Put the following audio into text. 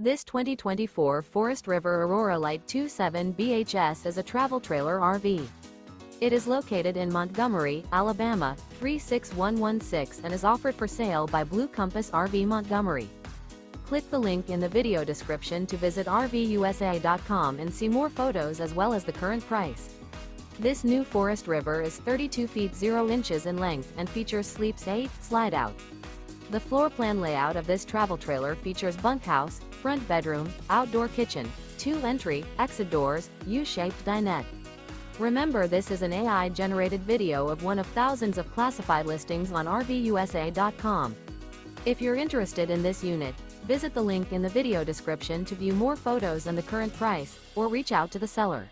This 2024 Forest River Aurora Light 27 BHS is a travel trailer RV. It is located in Montgomery, Alabama, 36116 and is offered for sale by Blue Compass RV Montgomery. Click the link in the video description to visit RVUSA.com and see more photos as well as the current price. This new Forest River is 32 feet 0 inches in length and features sleeps 8, Slideout. The floor plan layout of this travel trailer features bunkhouse, front bedroom, outdoor kitchen, 2 entry, exit doors, U-shaped dinette. Remember, this is an AI-generated video of one of thousands of classified listings on RVUSA.com. If you're interested in this unit, visit the link in the video description to view more photos and the current price, or reach out to the seller.